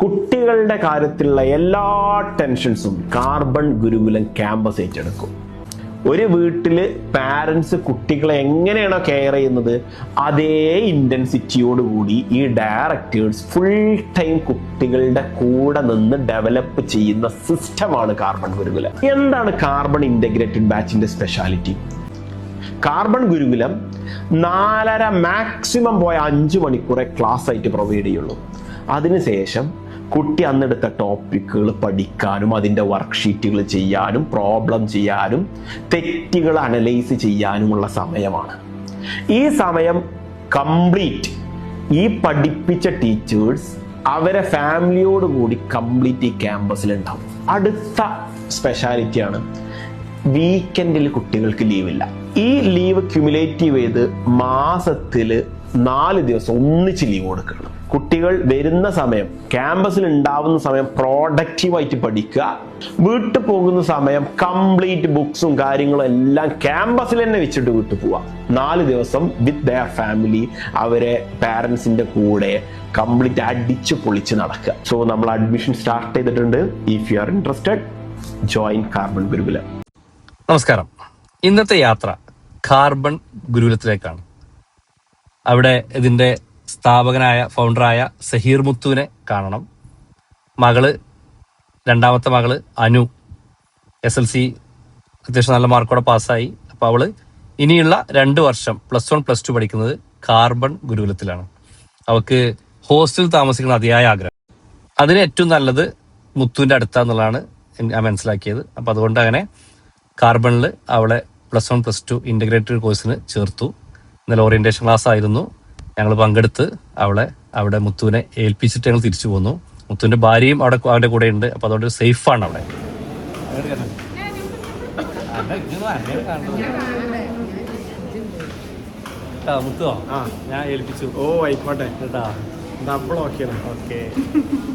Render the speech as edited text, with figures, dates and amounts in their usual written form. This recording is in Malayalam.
കുട്ടികളുടെ കാര്യത്തിലുള്ള എല്ലാ ടെൻഷൻസും കാർബൺ ഗുരുകുലം ക്യാമ്പസ് ഏറ്റെടുക്കും. ഒരു വീട്ടില് പാരൻസ് കുട്ടികളെ എങ്ങനെയാണോ കെയർ ചെയ്യുന്നത് അതേ ഇന്റൻസിറ്റിയോടുകൂടി ഈ ഡയറക്ടേഴ്സ് ഫുൾ ടൈം കുട്ടികളുടെ കൂടെ നിന്ന് ഡെവലപ്പ് ചെയ്യുന്ന സിസ്റ്റമാണ് കാർബൺ ഗുരുകുലം. എന്താണ് കാർബൺ ഇന്റഗ്രേറ്റഡ് ബാച്ചിന്റെ സ്പെഷ്യാലിറ്റി? കാർബൺ ഗുരുകുലം 4:30 മാക്സിമം പോയ 5 മണിക്കൂറെ ക്ലാസ് ആയിട്ട് പ്രൊവൈഡ് ചെയ്യുള്ളൂ. അതിനുശേഷം കുട്ടി അന്നെടുത്ത ടോപ്പിക്കുകൾ പഠിക്കാനും അതിൻ്റെ വർക്ക്ഷീറ്റുകൾ ചെയ്യാനും പ്രോബ്ലം ചെയ്യാനും തെറ്റുകൾ അനലൈസ് ചെയ്യാനുമുള്ള സമയമാണ്. ഈ സമയം കംപ്ലീറ്റ് ഈ പഠിപ്പിച്ച ടീച്ചേഴ്സ് അവരെ ഫാമിലിയോട് കൂടി കംപ്ലീറ്റ് ഈ ക്യാമ്പസിലുണ്ടാവും. അടുത്ത സ്പെഷ്യാലിറ്റിയാണ് വീക്കെൻഡിൽ കുട്ടികൾക്ക് ലീവില്ല. ഈ ലീവ് ക്യുമുലേറ്റീവ് ചെയ്ത് മാസത്തിൽ 4 ദിവസം ഒന്നിച്ച് ലീവ് കൊടുക്കണം. കുട്ടികൾ വരുന്ന സമയം ക്യാമ്പസിൽ ഉണ്ടാവുന്ന സമയം പ്രോഡക്റ്റീവായിട്ട് പഠിക്കുക, വീട്ടിൽ പോകുന്ന സമയം കംപ്ലീറ്റ് ബുക്സും കാര്യങ്ങളും എല്ലാം ക്യാമ്പസിൽ തന്നെ വെച്ചിട്ട് വീട്ടിൽ പോവാം. 4 ദിവസം വിത്ത് ദയർ ഫാമിലി അവരെ പാരൻസിന്റെ കൂടെ കംപ്ലീറ്റ് അടിച്ച് പൊളിച്ച് നടക്കുക. സോ നമ്മൾ അഡ്മിഷൻ സ്റ്റാർട്ട് ചെയ്തിട്ടുണ്ട്. If you are interested join Carbon Gurukulam. നമസ്കാരം. ഇന്നത്തെ യാത്ര കാർബൺ ഗുരുകുലത്തിലേക്കാണ്. അവിടെ ഇതിന്റെ സ്ഥാപകനായ ഫൗണ്ടറായ സഹീർ മുത്തുവിനെ കാണണം. രണ്ടാമത്തെ മകള് അനു SLC അത്യാവശ്യം നല്ല മാർക്കോടെ പാസ്സായി. അപ്പൊ അവള് ഇനിയുള്ള 2 വർഷം +1 +2 പഠിക്കുന്നത് കാർബൺ ഗുരുകുലത്തിലാണ്. അവൾക്ക് ഹോസ്റ്റലിൽ താമസിക്കുന്ന അതിയായ ആഗ്രഹം. അതിന് ഏറ്റവും നല്ലത് മുത്തുവിന്റെ അടുത്താന്നുള്ളതാണ് ഞാൻ മനസ്സിലാക്കിയത്. അപ്പൊ അതുകൊണ്ട് അങ്ങനെ കാർബണിൽ അവളെ +1 +2 ഇന്റഗ്രേറ്റഡ് കോഴ്സിന് ചേർത്തു. ഇന്നലെ ഓറിയന്റേഷൻ ക്ലാസ് ആയിരുന്നു. ഞങ്ങൾ പങ്കെടുത്ത് അവിടെ മുത്തുവിനെ ഏൽപ്പിച്ചിട്ട് ഞങ്ങൾ തിരിച്ചു പോന്നു. മുത്തുവിന്റെ ഭാര്യയും അവന്റെ കൂടെ ഉണ്ട്. അപ്പൊ അതുകൊണ്ട് സേഫാണ് അവിടെ. മുത്തുവോ? ഞാൻ ഏൽപ്പിച്ചു. ഓ ആയിക്കോട്ടെ. കേട്ടാ, ഡബിൾ ഓക്കെ. ഓക്കെ.